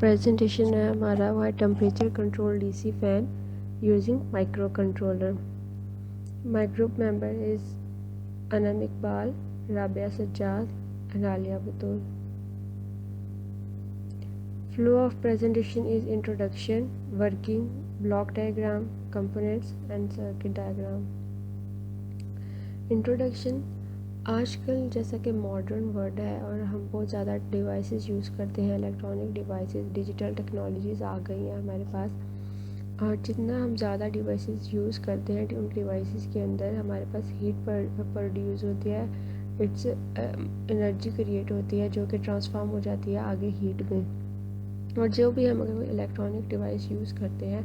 Presentation है हमारा वो है temperature control DC fan using micro controller. My group member is Anam Iqbal, Rabia Sajjad and Alia Batul. Flow of presentation is introduction, working, block diagram, components and circuit diagram. Introduction. आजकल जैसा कि modern world है और हम बहुत ज़्यादा डिवाइसेस यूज़ करते हैं, इलेक्ट्रॉनिक डिवाइसेस, डिजिटल टेक्नोलॉजीज़ आ गई हैं हमारे पास। और जितना हम ज़्यादा डिवाइसेस यूज़ करते हैं उन डिवाइसेस के अंदर हमारे पास हीट प्रोड्यूस होती है, इट्स एनर्जी क्रिएट होती है जो कि ट्रांसफॉर्म हो जाती है आगे हीट में। और जो भी हम अगर इलेक्ट्रॉनिक डिवाइस यूज़ करते हैं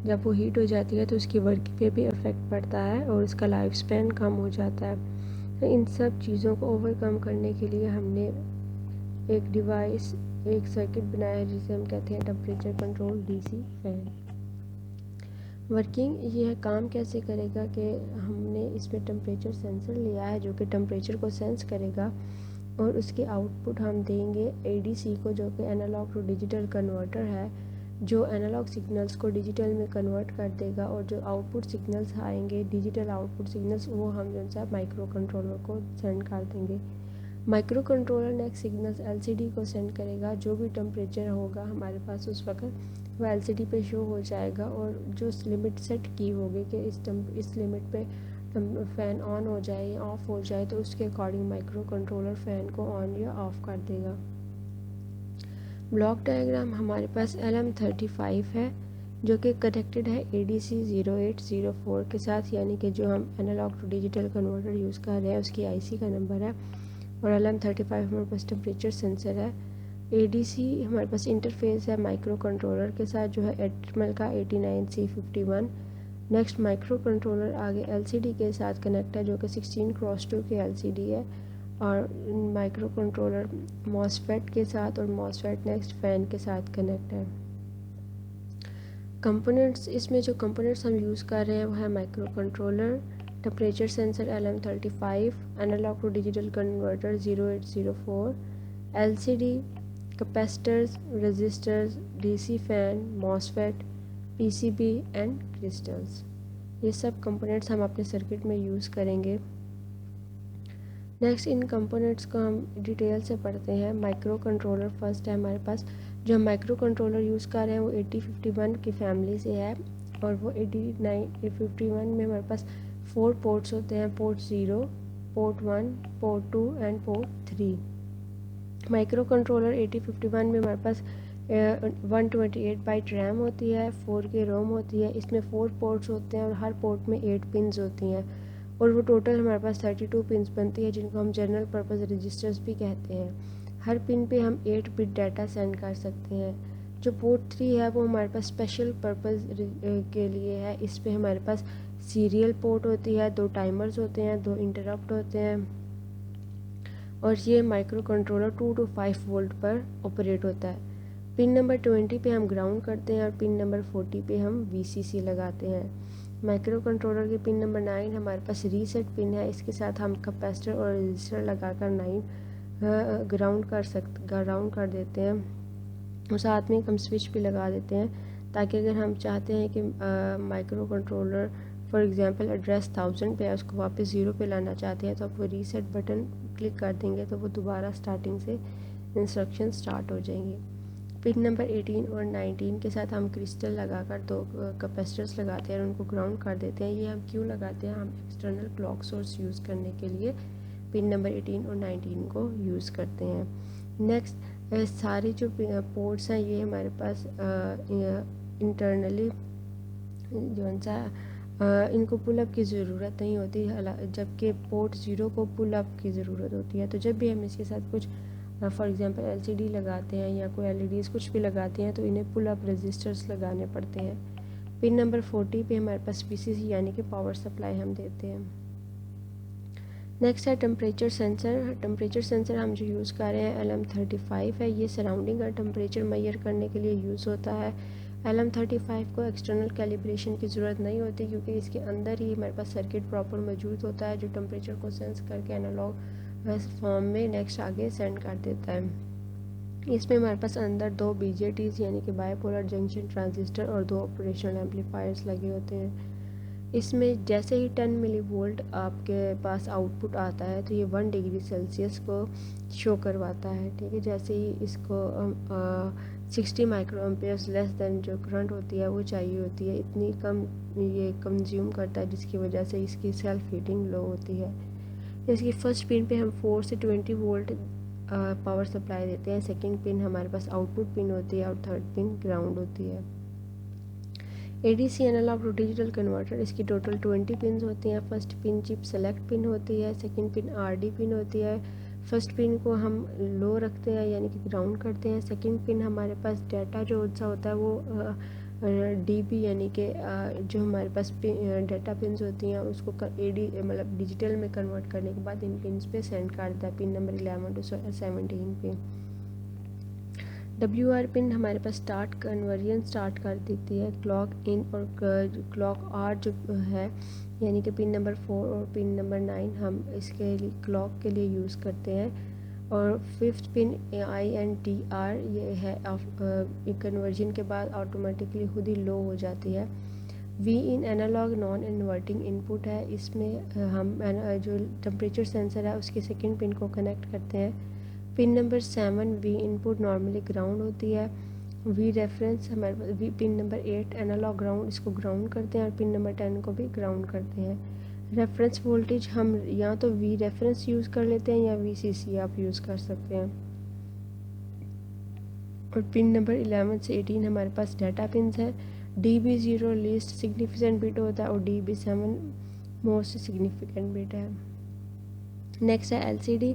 जब वो हीट हो जाती है तो उसकी वर्किंग पे भी इफ़ेक्ट पड़ता है और उसका लाइफ स्पैन कम हो जाता है। तो इन सब चीज़ों को ओवरकम करने के लिए हमने एक डिवाइस, एक सर्किट बनाया है जिसे हम कहते हैं temperature control DC fan. Working ये है, काम कैसे करेगा कि हमने इसमें टेम्परेचर सेंसर लिया है जो कि टेम्परेचर को सेंस करेगा और उसके आउटपुट हम देंगे एडीसी को जो कि एनालॉग टू डिजिटल कन्वर्टर है, जो एनालॉग सिग्नल्स को डिजिटल में कन्वर्ट कर देगा और जो आउटपुट सिग्नल्स आएंगे डिजिटल आउटपुट सिग्नल्स वो हम जो सा माइक्रो कंट्रोलर को सेंड कर देंगे। Micro controller next signals LCD को सेंड करेगा, जो भी टेम्परेचर होगा हमारे पास उस वक्त वो एलसीडी पे शो हो जाएगा और जो लिमिट सेट की होगी कि इस लिमिट पे फ़ैन ऑन हो जाए या ऑफ़ हो जाए तो उसके अकॉर्डिंग माइक्रो कंट्रोलर फ़ैन को ऑन या ऑफ़ कर देगा। ब्लॉक डायग्राम हमारे पास LM35 है जो कि कनेक्टेड है ADC 0804 के साथ, यानी कि जो हम analog to digital converter use कर रहे हैं उसकी IC का नंबर है। और LM35 हमारे पास टेम्परेचर सेंसर है। ADC हमारे पास इंटरफेस है माइक्रो कंट्रोलर के साथ जो है एटमल का 89C51। नेक्स्ट माइक्रो कंट्रोलर आगे LCD के साथ कनेक्ट है जो कि 16x2 की LCD है। और माइक्रो कंट्रोलर मॉसफेट के साथ और मॉसफेट नेक्स्ट फ़ैन के साथ कनेक्ट है। कंपोनेंट्स, इसमें जो कंपोनेंट्स हम यूज़ कर रहे हैं वो है micro controller, temperature sensor LM35, analog to digital converter 0804, LCD, capacitors, resistors, DC fan, mosfet, PCB and crystals. ये सब कंपोनेंट्स हम अपने सर्किट में यूज़ करेंगे। नेक्स्ट इन कंपोनेंट्स को हम डिटेल से पढ़ते हैं। माइक्रो कंट्रोलर फर्स्ट है हमारे पास। जो हम माइक्रो कंट्रोलर यूज़ कर रहे हैं वो 8051 की फैमिली से है और वो 8951 में हमारे पास 4 पोर्ट्स होते हैं, port 0, port 1, port 2 and port 3। Micro controller 8051 में हमारे पास 128 बाइट रैम होती है, 4 की रोम होती है। इसमें 4 पोर्ट्स होते हैं और हर पोर्ट में 8 पिन्स होती हैं और वो टोटल हमारे पास 32 पिन्स बनती है जिनको हम जनरल पर्पस रजिस्टर्स भी कहते हैं। हर पिन पे हम 8 बिट डाटा सेंड कर सकते हैं। जो पोर्ट 3 है वो हमारे पास स्पेशल पर्पस के लिए है। इस पे हमारे पास सीरियल पोर्ट होती है, 2 टाइमर्स होते हैं, 2 इंटरप्ट होते हैं और ये माइक्रो कंट्रोलर 2 to 5 वोल्ट पर ऑपरेट होता है। पिन नंबर 20 पे हम ग्राउंड करते हैं और पिन नंबर 40 पे हम VCC लगाते हैं। माइक्रो कंट्रोलर के पिन नंबर 9 हमारे पास रीसेट पिन है, इसके साथ हम कैपेसिटर और रजिस्टर लगाकर 9 ग्राउंड कर देते हैं और साथ में हम स्विच भी लगा देते हैं ताकि अगर हम चाहते हैं कि micro controller for example address 1000 पे है उसको वापस 0 पे लाना चाहते हैं तो आप वो रीसेट बटन क्लिक कर देंगे तो वो दोबारा स्टार्टिंग से इंस्ट्रक्शन स्टार्ट हो जाएंगी। पिन नंबर 18 और 19 के साथ हम क्रिस्टल लगाकर 2 कैपेसिटर्स लगाते हैं और उनको ग्राउंड कर देते हैं। ये हम क्यों लगाते हैं? हम एक्सटर्नल क्लॉक सोर्स यूज़ करने के लिए पिन नंबर 18 और 19 को यूज़ करते हैं। नेक्स्ट सारे जो पोर्ट्स हैं ये हमारे पास इंटरनली जो सा इनको पुल अप की ज़रूरत नहीं होती, जबकि पोर्ट 0 को पुल अप की ज़रूरत होती है। तो जब भी हम इसके साथ कुछ फॉर एग्जांपल LCD लगाते हैं या कोई LEDs कुछ भी लगाते हैं तो इन्हें पुल अप रजिस्टर्स लगाने पड़ते हैं। पिन नंबर 40 पे हमारे पास VCC यानी कि पावर सप्लाई हम देते हैं। नेक्स्ट है टेम्परेचर सेंसर। टेम्परेचर सेंसर हम जो यूज़ कर रहे हैं LM35 है। ये सराउंडिंग का टेम्परेचर मेजर करने के लिए यूज़ होता है। LM35 को एक्सटर्नल कैलिब्रेशन की ज़रूरत नहीं होती क्योंकि इसके अंदर ही हमारे पास सर्किट प्रॉपर मौजूद होता है जो टेम्परेचर को सेंस करके एनालॉग फॉर्म में नेक्स्ट आगे सेंड कर देता है। इसमें हमारे पास अंदर 2 BJTs यानी कि बाईपोलर जंक्शन ट्रांजिस्टर और 2 ऑपरेशनल एम्पलीफायर्स लगे होते हैं। इसमें जैसे ही 10 मिली वोल्ट आपके पास आउटपुट आता है तो ये 1 डिग्री सेल्सियस को शो करवाता है, ठीक है। जैसे ही इसको 60 माइक्रो एम्पेयर्स लेस देन जो करंट होती है वो चाहिए होती है, इतनी कम ये कंज्यूम करता है, जिसकी वजह से इसकी सेल्फ हीटिंग लो होती है। इसकी फर्स्ट पिन पे हम 4 से 20 वोल्ट पावर सप्लाई देते हैं। सेकंड पिन हमारे पास आउटपुट पिन होती है और थर्ड पिन ग्राउंड होती है। ADC analog to digital converter, इसकी टोटल 20 पिन होती हैं। First pin chip select pin होती है, सेकंड पिन RD पिन होती है। फर्स्ट पिन को हम लो रखते हैं यानी कि ग्राउंड करते हैं। सेकंड पिन हमारे पास डाटा जो सा होता है वो DB यानी कि जो हमारे पास डाटा पिन्स होती हैं उसको AD मतलब डिजिटल में कन्वर्ट करने के बाद इन पिन्स पे सेंड कर देता है, पिन नंबर 11 to 17 पे। WR पिन हमारे पास स्टार्ट कन्वर्जन स्टार्ट कर देती है। क्लॉक इन और क्लॉक आउट जो है यानी कि पिन नंबर 4 और पिन नंबर 9 हम इसके लिए क्लॉक के लिए यूज़ करते हैं। और फिफ्थ पिन INTR ये है कन्वर्जन के बाद ऑटोमेटिकली खुद ही लो हो जाती है। V इन एनालॉग नॉन इन्वर्टिंग इनपुट है, इसमें हम जो टेम्परेचर सेंसर है उसके सेकंड पिन को कनेक्ट करते हैं। Pin number 7 V input normally ground होती है। V रेफरेंस हमारे पास पिन नंबर 8 एनालॉग ग्राउंड, इसको ग्राउंड करते हैं और पिन नंबर 10 को भी ग्राउंड करते हैं। रेफरेंस वोल्टेज हम या तो V रेफरेंस यूज़ कर लेते हैं या VCC आप यूज़ कर सकते हैं। और पिन नंबर 11 से 18 हमारे पास डाटा पिन्स है। DB0 लीस्ट सिग्निफिकेंट बिट होता है और DB7 मोस्ट सिग्निफिकेंट बिट है। नेक्स्ट है LCD,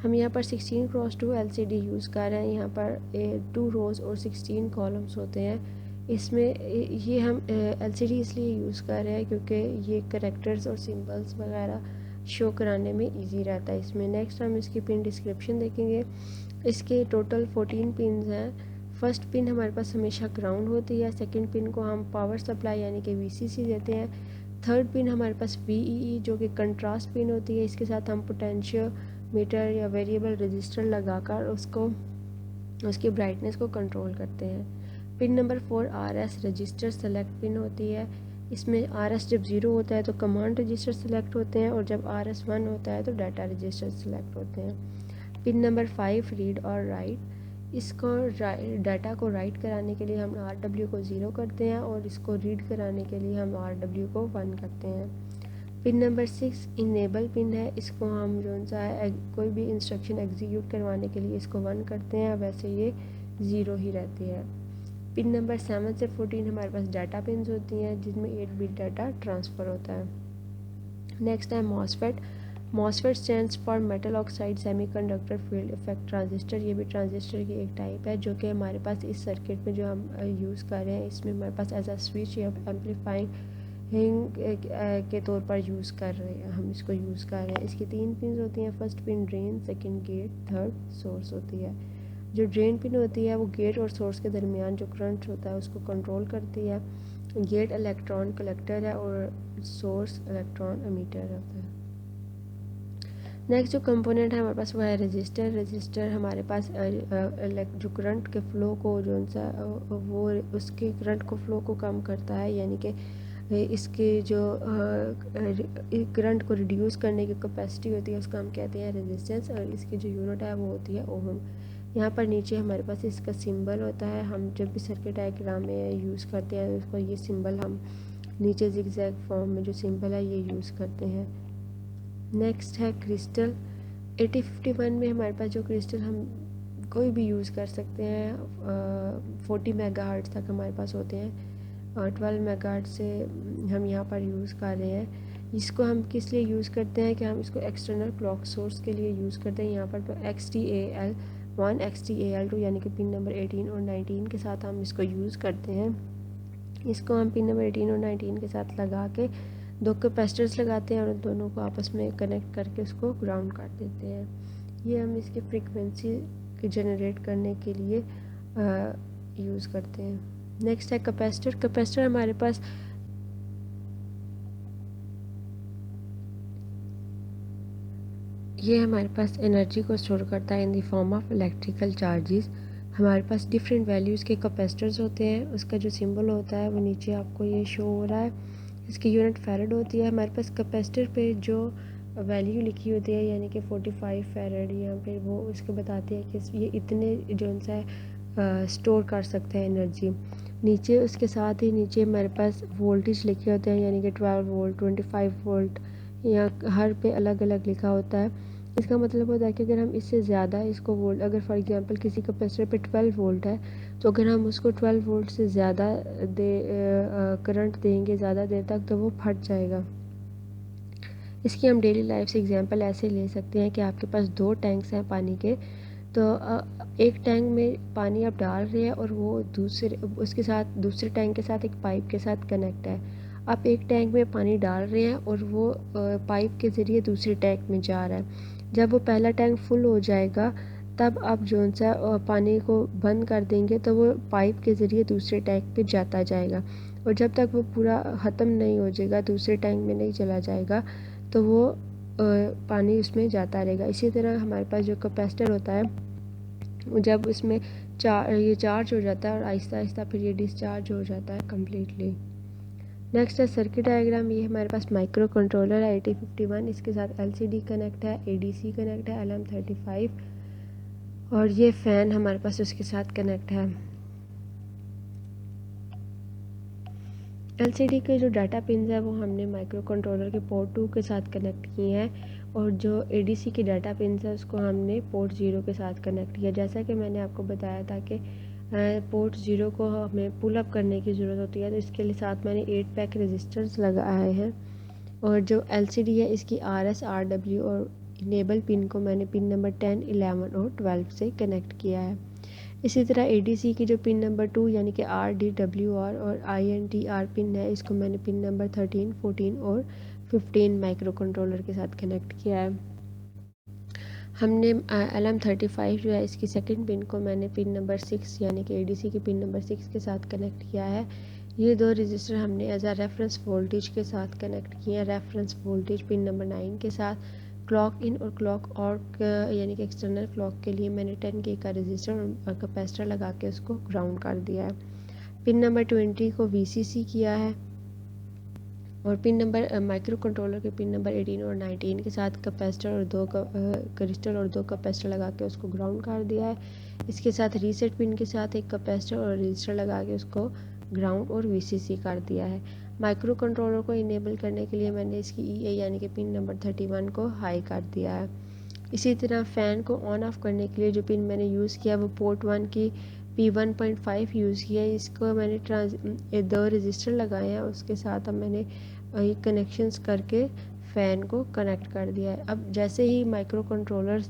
हम यहाँ पर 16x2 LCD यूज़ कर रहे हैं। यहाँ पर 2 रोज़ और 16 कॉलम्स होते हैं। इसमें ये हम LCD इसलिए यूज़ कर रहे हैं क्योंकि ये करैक्टर्स और सिंबल्स वगैरह शो कराने में इजी रहता है इसमें। नेक्स्ट हम इसकी पिन डिस्क्रिप्शन देखेंगे। इसके टोटल 14 पिन हैं। फर्स्ट पिन हमारे पास हमेशा ग्राउंड होती है। सेकंड पिन को हम पावर सप्लाई यानी कि VCC देते हैं। थर्ड पिन हमारे पास VEE जो कि कंट्रास्ट पिन होती है, इसके साथ हम पोटेंशियल मीटर या वेरिएबल रजिस्टर लगाकर उसकी ब्राइटनेस को कंट्रोल करते हैं। Pin number 4 RS register select pin होती है। इसमें RS जब 0 होता है तो कमांड रजिस्टर सेलेक्ट होते हैं और जब RS 1 होता है तो डाटा रजिस्टर सेलेक्ट होते हैं। पिन नंबर 5 रीड और राइट, इसको डाटा को राइट कराने के लिए हम RW को 0 करते हैं और इसको रीड कराने के लिए हम RW को 1 करते हैं। पिन नंबर 6 इनेबल पिन है, इसको हम जो सा है कोई भी इंस्ट्रक्शन एग्जीक्यूट करवाने के लिए इसको 1 करते हैं, वैसे ये 0 ही रहती है। पिन नंबर 7 से 14 हमारे पास डाटा पिन्स होती हैं जिसमें 8 बिट डाटा ट्रांसफ़र होता है। नेक्स्ट है MOSFET. MOSFET stands for metal oxide semiconductor field effect transistor. ये भी ट्रांजिस्टर की एक टाइप है जो कि हमारे पास इस सर्किट में जो हम यूज़ कर रहे हैं इसमें हमारे पास एज अ स्विच या एम्पलीफाइंग के तौर पर यूज़ कर रहे हैं, हम इसको यूज़ कर रहे हैं। इसकी 3 पिन होती हैं। First pin drain, second gate, third source होती है। जो ड्रेन पिन होती है वो गेट और सोर्स के दरमियान जो करंट होता है उसको कंट्रोल करती है। गेट इलेक्ट्रॉन कलेक्टर है और सोर्स इलेक्ट्रॉन एमीटर होता है। नेक्स्ट जो कंपोनेंट है हमारे पास वो है रजिस्टर। रजिस्टर हमारे पास जो करंट के फ़्लो को जो सा वो उसके करंट को फ़्लो को कम करता है, यानी कि इसके जो करंट को रिड्यूस करने की कैपेसिटी होती है उसको हम कहते हैं रेजिस्टेंस और इसकी जो यूनिट है वो होती है ओहम। यहाँ पर नीचे हमारे पास इसका सिंबल होता है, हम जब भी सर्किट डायग्राम में यूज़ करते हैं उसको ये सिंबल हम नीचे जिगजैग फॉर्म में जो सिंबल है ये यूज़ करते हैं। नेक्स्ट है क्रिस्टल। 8051 में हमारे पास जो क्रिस्टल हम कोई भी यूज़ कर सकते हैं। 40 मेगाहर्ट्ज़ तक हमारे पास होते हैं और 12 मेगाहर्ट्ज़ से हम यहाँ पर यूज़ कर रहे हैं। इसको हम किस लिए यूज़ करते हैं कि हम इसको एक्सटर्नल क्लॉक सोर्स के लिए यूज़ करते हैं। यहाँ पर XTAL1 XTAL2 यानी कि पिन नंबर 18 और 19 के साथ हम इसको यूज़ करते हैं। इसको हम पिन नंबर 18 और 19 के साथ लगा के 2 कैपेसिटर्स लगाते हैं और उन दोनों को आपस में कनेक्ट करके उसको ग्राउंड कर देते हैं। ये हम इसकी फ्रीक्वेंसी जनरेट करने के लिए यूज़ करते हैं। नेक्स्ट है कैपेसिटर। कैपेसिटर हमारे पास ये हमारे पास एनर्जी को स्टोर करता है in the form of electrical charges. हमारे पास डिफरेंट वैल्यूज़ के कैपेसिटर्स होते हैं। उसका जो सिंबल होता है वो नीचे आपको ये शो हो रहा है। इसकी यूनिट फैरड होती है। हमारे पास कैपेसिटर पे जो वैल्यू लिखी होती है यानी कि 45 फैरड, या फिर वो उसको बताते हैं कि ये इतने जो सा स्टोर कर सकते हैं एनर्जी। नीचे उसके साथ ही नीचे हमारे पास वोल्टेज लिखे होते हैं यानी कि 12 वोल्ट, 25 वोल्ट, या हर पे अलग अलग लिखा होता है। इसका मतलब होता है कि अगर हम इससे ज़्यादा इसको वोल्ट, अगर फॉर एग्जांपल किसी कैपेसिटर पे 12 वोल्ट है, तो अगर हम उसको 12 वोल्ट से ज़्यादा करंट देंगे ज़्यादा देर तक, तो वो फट जाएगा। इसकी हम डेली लाइफ से एग्जांपल ऐसे ले सकते हैं कि आपके पास 2 टैंक्स हैं पानी के, तो एक टैंक में पानी आप डाल रहे हैं और वो दूसरे उसके साथ दूसरे टैंक के साथ एक पाइप के साथ कनेक्ट है। आप एक टैंक में पानी डाल रहे हैं और वो पाइप के ज़रिए दूसरे टैंक में जा रहा है। जब वो पहला टैंक फुल हो जाएगा तब आप जो सा पानी को बंद कर देंगे तो वो पाइप के ज़रिए दूसरे टैंक पे जाता जाएगा, और जब तक वो पूरा ख़त्म नहीं हो जाएगा, दूसरे टैंक में नहीं चला जाएगा, तो वो पानी उसमें जाता रहेगा। इसी तरह हमारे पास जो कैपेसिटर होता है, जब इसमें ये चार्ज हो जाता है और आहिस्ता आहिस्ता फिर ये डिस्चार्ज हो जाता है कम्प्लीटली। नेक्स्ट है सर्किट डायग्राम। ये हमारे पास माइक्रो कंट्रोलर है 8051, इसके साथ एलसीडी कनेक्ट है, एडीसी कनेक्ट है, LM35, और ये फ़ैन हमारे पास उसके साथ कनेक्ट है। एलसीडी के जो डाटा पिन्स है वो हमने माइक्रो कंट्रोलर के पोर्ट 2 के साथ कनेक्ट किए हैं, और जो एडीसी के डाटा पिन्स है उसको हमने पोर्ट 0 के साथ कनेक्ट किया। जैसा कि मैंने आपको बताया था कि पोर्ट 0 को हमें पुल अप करने की ज़रूरत होती है, तो इसके लिए साथ मैंने 8 पैक रजिस्टर्स लगाए हैं, और जो एलसीडी है इसकी RS RW और इनेबल पिन को मैंने पिन नंबर 10, 11 और 12 से कनेक्ट किया है। इसी तरह एडीसी की जो पिन नंबर 2 यानी कि RDWR और INTR पिन है, इसको मैंने पिन नंबर 13, 14 और 15 माइक्रो कंट्रोलर के साथ कनेक्ट किया है। हमने LM35 जो है इसकी सेकंड पिन को मैंने पिन नंबर 6 यानी कि एडीसी की पिन नंबर 6 के साथ कनेक्ट किया है। ये 2 रजिस्टर हमने एज आ रेफरेंस वोल्टेज के साथ कनेक्ट किए हैं। रेफरेंस वोल्टेज पिन नंबर 9 के साथ, क्लॉक इन और क्लॉक आउट यानी कि एक्सटर्नल क्लॉक के लिए मैंने 10K का रजिस्टर और कैपेसिटर लगा के उसको ग्राउंड कर दिया है। पिन नंबर 20 को VCC किया है, और पिन नंबर माइक्रो कंट्रोलर के पिन नंबर 18 और 19 के साथ कैपेसिटर और 2 क्रिस्टल और 2 कैपेसिटर लगा के उसको ग्राउंड कर दिया है। इसके साथ रीसेट पिन के साथ एक कैपेसिटर और रजिस्टर लगा के उसको ग्राउंड और VCC कर दिया है। माइक्रो कंट्रोलर को इनेबल करने के लिए मैंने इसकी EA यानी कि पिन नंबर 31 को हाई कर दिया है। इसी तरह फ़ैन को ऑन ऑफ करने के लिए जो पिन मैंने यूज़ किया वो पोर्ट 1 की P1.5 यूज़ किया है। इसको मैंने 2 रजिस्टर लगाए हैं, उसके साथ अब मैंने ये कनेक्शंस करके फ़ैन को कनेक्ट कर दिया है। अब जैसे ही माइक्रो कंट्रोलर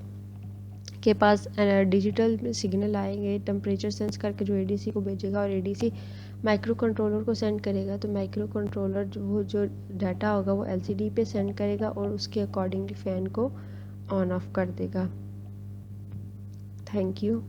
के पास डिजिटल सिग्नल आएंगे टेम्परेचर सेंस करके जो एडीसी को भेजेगा, और एडीसी माइक्रो कंट्रोलर को सेंड करेगा, तो माइक्रो कंट्रोलर जो डाटा होगा वो एलसीडी पे सेंड करेगा और उसके अकॉर्डिंगली फ़ैन को ऑन ऑफ कर देगा। Thank you.